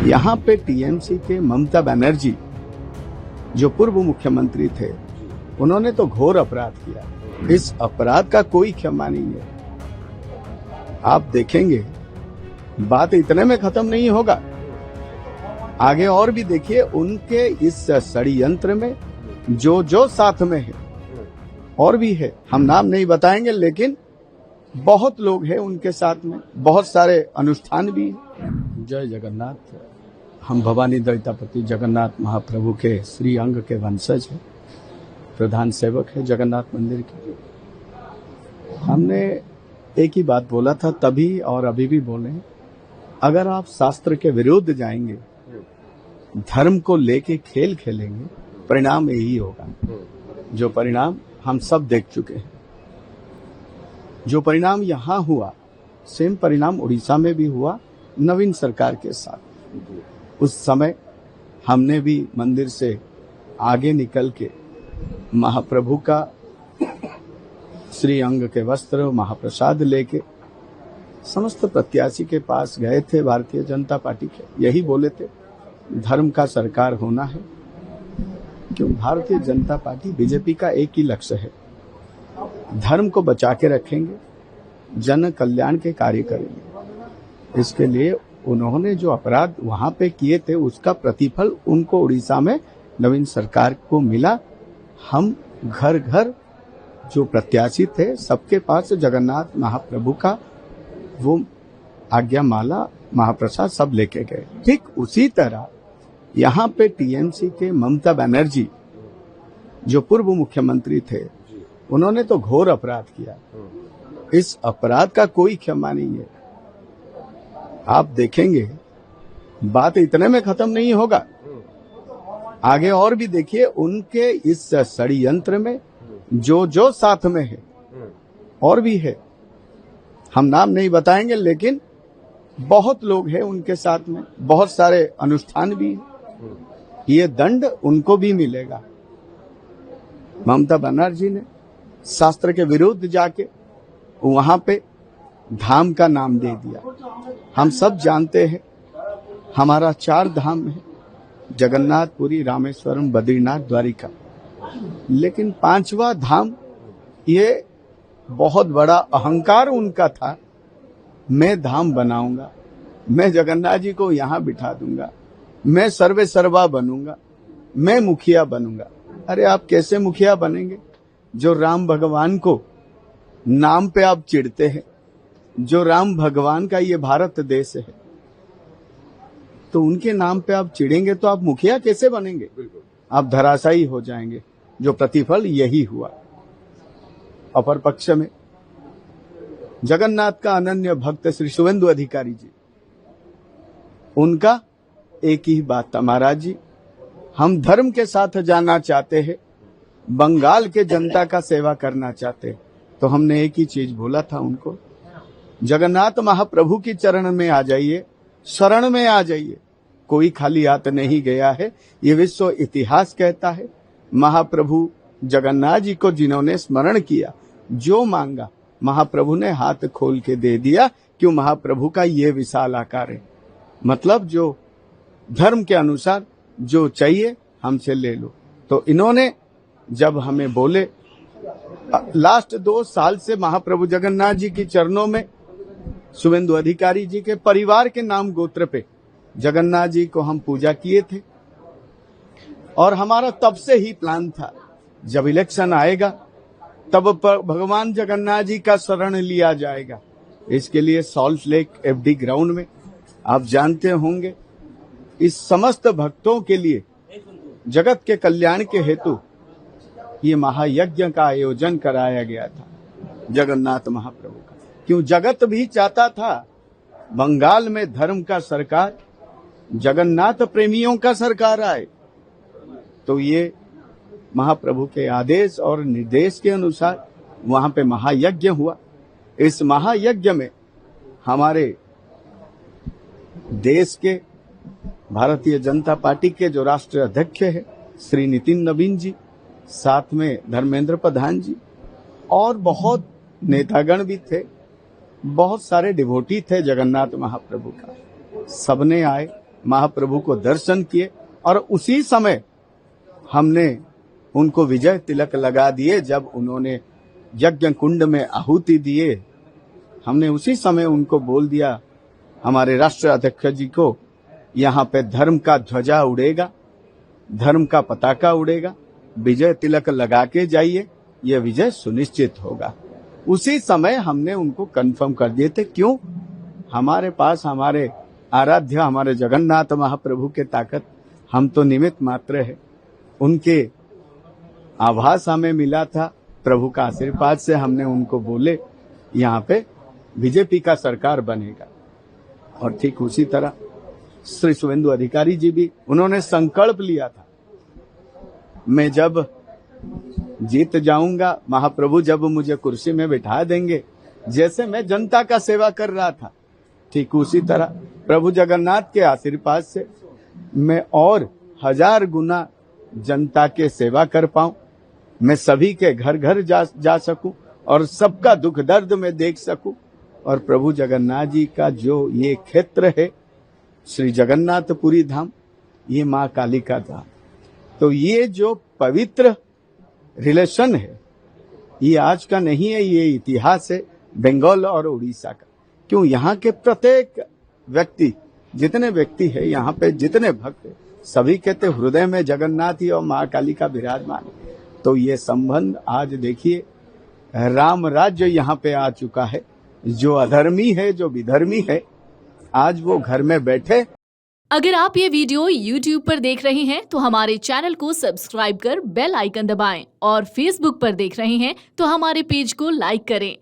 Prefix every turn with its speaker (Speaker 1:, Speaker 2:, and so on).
Speaker 1: यहाँ पे टीएमसी के ममता बनर्जी जो पूर्व मुख्यमंत्री थे, उन्होंने तो घोर अपराध किया। इस अपराध का कोई क्षमा नहीं है। आप देखेंगे बात इतने में खत्म नहीं होगा, आगे और भी देखिए उनके इस षड्यंत्र में जो जो साथ में है और भी है, हम नाम नहीं बताएंगे, लेकिन बहुत लोग हैं उनके साथ में, बहुत सारे अनुष्ठान भी हैं। जय जगन्नाथ। हम भवानी दैतापति जगन्नाथ महाप्रभु के श्री अंग के वंशज हैं, प्रधान सेवक है जगन्नाथ मंदिर के। हमने एक ही बात बोला था तभी और अभी भी बोले, अगर आप शास्त्र के विरुद्ध जाएंगे, धर्म को लेके खेल खेलेंगे, परिणाम यही होगा। जो परिणाम हम सब देख चुके हैं, जो परिणाम यहाँ हुआ, सेम परिणाम उड़ीसा में भी हुआ नवीन सरकार के साथ। उस समय हमने भी मंदिर से आगे निकल के महाप्रभु का श्री अंग के वस्त्र महाप्रसाद लेके समस्त प्रत्याशी के पास गए थे। भारतीय जनता पार्टी के यही बोले थे, धर्म का सरकार होना है, क्यों भारतीय जनता पार्टी बीजेपी का एक ही लक्ष्य है, धर्म को बचा के रखेंगे, जन कल्याण के कार्य करेंगे। इसके लिए उन्होंने जो अपराध वहां पे किए थे, उसका प्रतिफल उनको उड़ीसा में नवीन सरकार को मिला। हम घर घर जो प्रत्याशी थे, सबके पास जगन्नाथ महाप्रभु का वो आज्ञा माला महाप्रसाद सब लेके गए। ठीक उसी तरह यहाँ पे टीएमसी के ममता बनर्जी जो पूर्व मुख्यमंत्री थे, उन्होंने तो घोर अपराध किया। इस अपराध का कोई क्षमा नहीं है। आप देखेंगे बात इतने में खत्म नहीं होगा, आगे और भी देखिए उनके इस षड्यंत्र में जो जो साथ में है और भी है, हम नाम नहीं बताएंगे, लेकिन बहुत लोग हैं उनके साथ में, बहुत सारे अनुष्ठान भी हैं। ये दंड उनको भी मिलेगा। ममता बनर्जी ने शास्त्र के विरुद्ध जाके वहां पे धाम का नाम दे दिया। हम सब जानते हैं हमारा 4 धाम है, जगन्नाथ, पुरी, रामेश्वरम, बद्रीनाथ, द्वारिका, लेकिन 5वां धाम ये बहुत बड़ा अहंकार उनका था। मैं धाम बनाऊंगा, मैं जगन्नाथ जी को यहाँ बिठा दूंगा, मैं सर्वे सर्वा बनूंगा, मैं मुखिया बनूंगा। अरे आप कैसे मुखिया बनेंगे जो राम भगवान को नाम पे आप चिढ़ते हैं, जो राम भगवान का ये भारत देश है, तो उनके नाम पे आप चिढ़ेंगे तो आप मुखिया कैसे बनेंगे? आप धराशायी हो जाएंगे। जो प्रतिफल यही हुआ। अपर पक्ष में जगन्नाथ का अनन्य भक्त श्री शुभेंदु अधिकारी जी, उनका एक ही बात था, महाराज जी हम धर्म के साथ जाना चाहते हैं, बंगाल के जनता का सेवा करना चाहते हैं। तो हमने एक ही चीज बोला था उनको, जगन्नाथ महाप्रभु की चरण में आ जाइए, शरण में आ जाइए। कोई खाली हाथ नहीं गया है, ये विश्व इतिहास कहता है। महाप्रभु जगन्नाथ जी को जिन्होंने स्मरण किया, जो मांगा महाप्रभु ने हाथ खोल के दे दिया। क्यों? महाप्रभु का ये विशाल आकार है। मतलब जो धर्म के अनुसार जो चाहिए हमसे ले लो। तो इन्होंने जब हमें बोले, लास्ट 2 साल से महाप्रभु जगन्नाथ जी के चरणों में शुभेंदु अधिकारी जी के परिवार के नाम गोत्र पे जगन्नाथ जी को हम पूजा किए थे, और हमारा तब से ही प्लान था, जब इलेक्शन आएगा तब भगवान जगन्नाथ जी का शरण लिया जाएगा। इसके लिए सॉल्ट लेक एफडी ग्राउंड में आप जानते होंगे, इस समस्त भक्तों के लिए जगत के कल्याण के हेतु ये महायज्ञ का आयोजन कराया गया था जगन्नाथ महाप्रभु का। क्यों? जगत भी चाहता था बंगाल में धर्म का सरकार, जगन्नाथ प्रेमियों का सरकार आए। तो ये महाप्रभु के आदेश और निर्देश के अनुसार वहां पे महायज्ञ हुआ। इस महायज्ञ में हमारे देश के भारतीय जनता पार्टी के जो राष्ट्रीय अध्यक्ष है श्री नितिन नवीन जी, साथ में धर्मेंद्र प्रधान जी और बहुत नेतागण भी थे, बहुत सारे डिवोटी थे जगन्नाथ महाप्रभु का। सबने आए, महाप्रभु को दर्शन किए और उसी समय हमने उनको विजय तिलक लगा दिए। जब उन्होंने यज्ञ कुंड में आहुति दिए, हमने उसी समय उनको बोल दिया, हमारे राष्ट्रीय अध्यक्ष जी को, यहाँ पे धर्म का ध्वजा उड़ेगा, धर्म का पताका उड़ेगा, विजय तिलक लगा के जाइए, यह विजय सुनिश्चित होगा। उसी समय हमने उनको कंफर्म कर दिए थे। क्यों? हमारे पास हमारे आराध्य, हमारे जगन्नाथ महाप्रभु के ताकत, हम तो निमित्त मात्र है। उनके आभास हमें मिला था, प्रभु का आशीर्वाद से हमने उनको बोले यहाँ पे बीजेपी का सरकार बनेगा। और ठीक उसी तरह श्री शुभेंदु अधिकारी जी भी, उन्होंने संकल्प लिया था, मैं जब जीत जाऊंगा, महाप्रभु जब मुझे कुर्सी में बिठा देंगे, जैसे मैं जनता का सेवा कर रहा था, ठीक उसी तरह प्रभु जगन्नाथ के आशीर्वाद से मैं और 1000 गुना जनता के सेवा कर पाऊं, मैं सभी के घर घर जा सकूं और सबका दुख दर्द में देख सकूं। और प्रभु जगन्नाथ जी का जो ये क्षेत्र है, श्री जगन्नाथपुरी धाम, ये माँ काली का धाम, तो ये जो पवित्र रिलेशन है, ये आज का नहीं है, ये इतिहास है बंगाल और उड़ीसा का। क्यों? यहाँ के प्रत्येक व्यक्ति, जितने व्यक्ति है यहाँ पे, जितने भक्त है, सभी कहते हृदय में जगन्नाथ ही और माँ काली का विराजमान है। तो ये संबंध आज देखिए, राम राज्य यहाँ पे आ चुका है। जो अधर्मी है, जो विधर्मी है, आज वो घर में बैठे।
Speaker 2: अगर आप ये वीडियो YouTube पर देख रहे हैं तो हमारे चैनल को सब्सक्राइब कर बेल आइकन दबाएं, और Facebook पर देख रहे हैं तो हमारे पेज को लाइक करें।